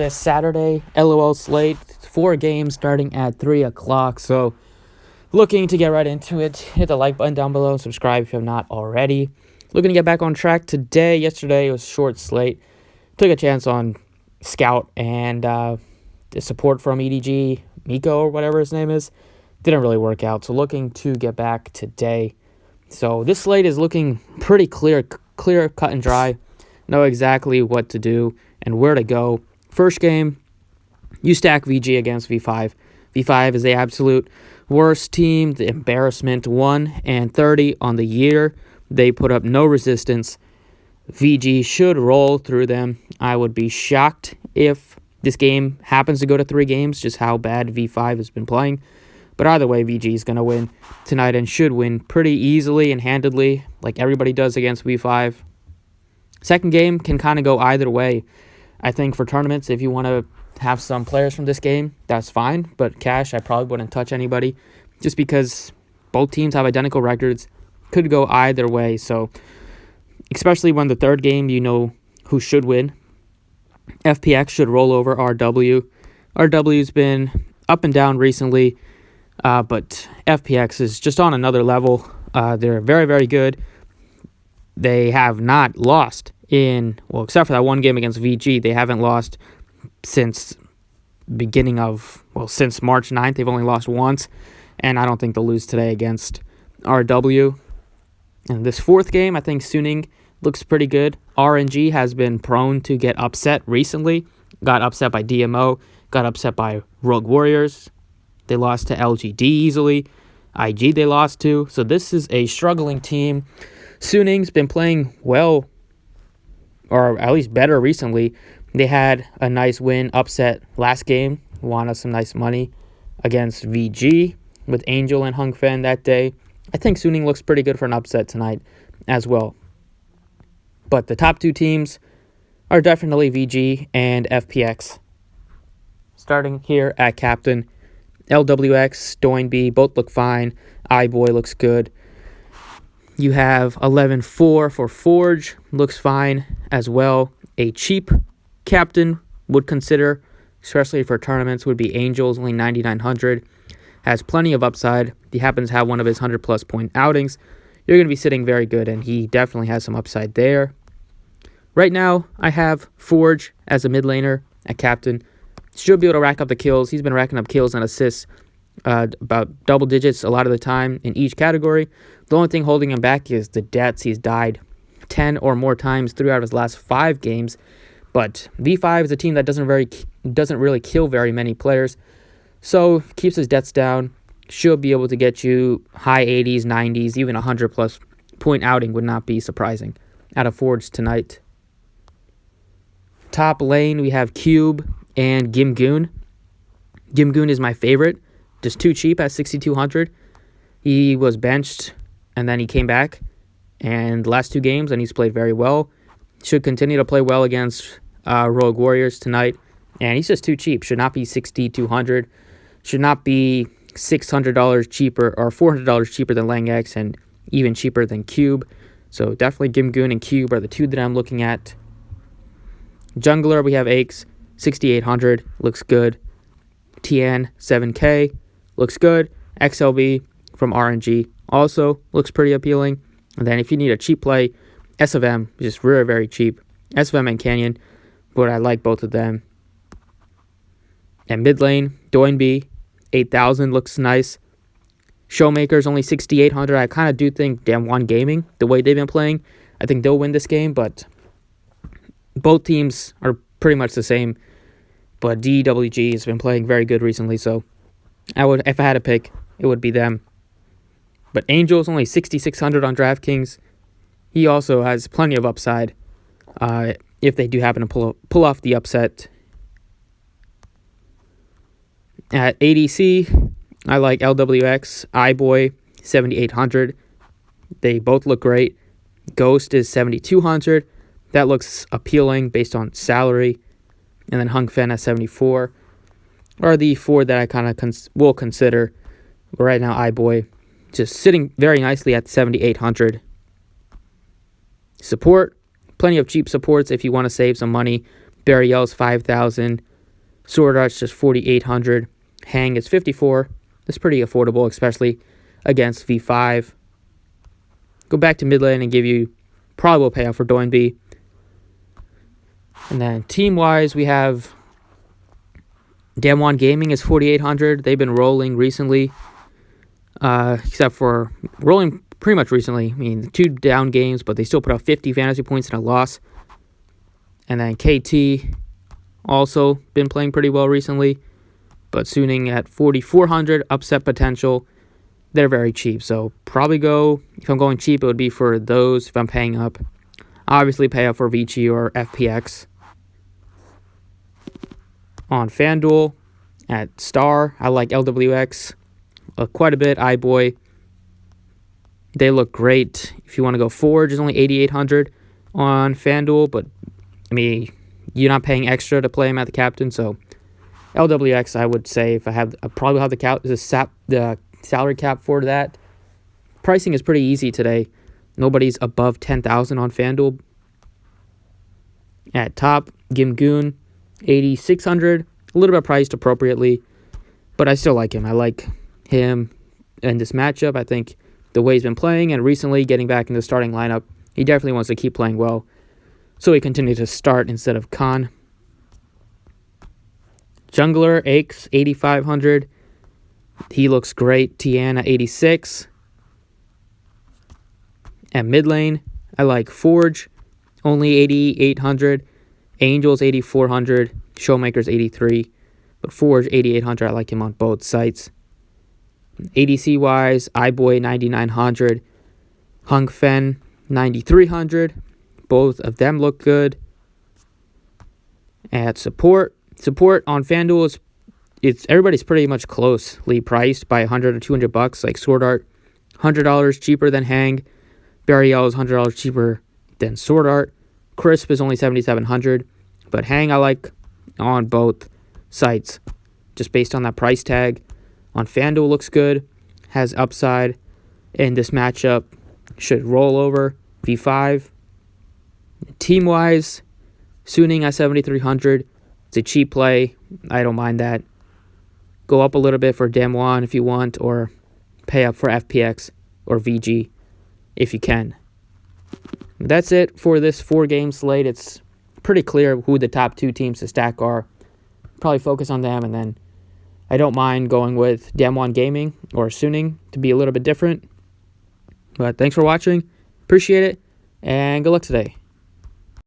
This Saturday, LOL slate, 4 games starting at 3 o'clock. So, looking to get right into it. Hit the like button down below and subscribe if you have not already. Looking to get back on track today. Yesterday it was short slate. Took a chance on Scout and the support from EDG, Miko or whatever his name is. Didn't really work out. So, looking to get back today. So, this slate is looking pretty clear, cut and dry. Know exactly what to do and where to go. First game, you stack VG against V5. V5 is the absolute worst team, the embarrassment, 1-30 on the year. They put up no resistance. VG should roll through them. I would be shocked if this game happens to go to 3 games, just how bad V5 has been playing. But either way, VG is going to win tonight and should win pretty easily and handedly, like everybody does against V5. Second game can kind of go either way. I think for tournaments, if you want to have some players from this game, that's fine. But cash, I probably wouldn't touch anybody just because both teams have identical records. Could go either way. So, especially when the third game, you know who should win. FPX should roll over RW. RW's been up and down recently, but FPX is just on another level. They're very, very good. They have not lost except for that one game against VG, they haven't lost since since March 9th. They've only lost once, and I don't think they'll lose today against RW. And this fourth game, I think Suning looks pretty good. RNG has been prone to get upset recently. Got upset by DMO, got upset by Rogue Warriors. They lost to LGD easily. IG they lost to. So this is a struggling team. Suning's been playing well, or at least better recently. They had a nice win, upset last game, won us some nice money against VG with Angel and Hung Fen that day. I think Suning looks pretty good for an upset tonight as well. But the top 2 teams are definitely VG and FPX. Starting here at Captain, LWX, Doinb, both look fine. iBoy looks good. You have 11-4 for Forge, looks fine as well. A cheap captain would consider, especially for tournaments, would be Angels, only 9,900. Has plenty of upside. He happens to have one of his 100-plus point outings. You're going to be sitting very good, and he definitely has some upside there. Right now, I have Forge as a mid laner at captain. Should be able to rack up the kills. He's been racking up kills and assists about double digits a lot of the time in each category. The only thing holding him back is the deaths. He's died 10 or more times 3 out of his last 5 games. But V5 is a team that doesn't really kill very many players, so keeps his deaths down. Should be able to get you high 80s, 90s, even 100-plus point outing would not be surprising out of Forge tonight. Top lane, we have Cube and Gimgoon. Gimgoon is my favorite. Just too cheap at 6,200. He was benched, and then he came back. And the last 2 games, and he's played very well. Should continue to play well against Rogue Warriors tonight. And he's just too cheap. Should not be 6,200. Should not be $600 cheaper or $400 cheaper than Lang X, and even cheaper than Cube. So definitely Gimgoon and Cube are the 2 that I'm looking at. Jungler, we have Aches, 6,800. Looks good. TN, 7K. Looks good. XLB from RNG also looks pretty appealing. And then if you need a cheap play, SFM is just very, very cheap. SFM and Canyon, but I like both of them. And mid lane, Doinb, 8,000 looks nice. Showmakers only 6,800. I kind of do think Damwon Gaming, the way they've been playing, I think they'll win this game, but both teams are pretty much the same. But DWG has been playing very good recently, so if I had to pick, it would be them. But Angel's only 6,600 on Draftkings. He also has plenty of upside if they do happen to pull off the upset. At ADC, I like LWX, iBoy, 7,800. They both look great. Ghost is 7,200. That looks appealing based on salary. And then Hung Fen at 74 are the 4 that I kind of will consider. But right now, iBoy just sitting very nicely at 7,800. Support, plenty of cheap supports if you want to save some money. Burial's 5,000. Sword Art's just 4,800. Hang is 54. That's pretty affordable, especially against V5. Go back to mid lane and give you probable payout for Doinby. And then team-wise, we have Damwon Gaming is 4,800. They've been rolling recently, except for rolling pretty much recently. I mean, 2 down games, but they still put up 50 fantasy points in a loss. And then KT also been playing pretty well recently, but Suning at 4,400, upset potential. They're very cheap, so probably go, if I'm going cheap, it would be for those if I'm paying up. Obviously, pay up for Vici or FPX. On Fanduel, at Star, I like LWX quite a bit. iBoy, they look great. If you want to go Forge, it's only 8,800 on Fanduel, but I mean, you're not paying extra to play him at the captain, so LWX, I would say, if I probably have the salary cap for that. Pricing is pretty easy today. Nobody's above 10,000 on FanDuel. At top, Gimgoon, 8,600. A little bit priced appropriately, but I still like him. I like him in this matchup. I think the way he's been playing and recently getting back in the starting lineup, he definitely wants to keep playing well, so he continues to start instead of Khan. Jungler, Aches, 8,500. He looks great. Tiana, 86. At mid lane, I like Forge, only 8,800. Angels, 8,400. Showmakers, 83. But Forge, 8,800. I like him on both sites. ADC-wise, iBoy, 9,900. Hung Fen, 9,300. Both of them look good. At support on FanDuel it's everybody's pretty much closely priced by 100 or 200 bucks. Like Sword Art, $100 cheaper than Hang. Burial is $100 cheaper than Sword Art. Crisp is only 7,700, but Hang I like on both sites, just based on that price tag. On FanDuel looks good, has upside, and this matchup should roll over V5. Team wise, Suning at 7,300. It's a cheap play. I don't mind that. Go up a little bit for Damwon if you want, or pay up for FPX or VG if you can. That's it for this 4-game slate. It's pretty clear who the top 2 teams to stack are. Probably focus on them, and then I don't mind going with Damwon Gaming or Suning to be a little bit different. But thanks for watching. Appreciate it, and good luck today.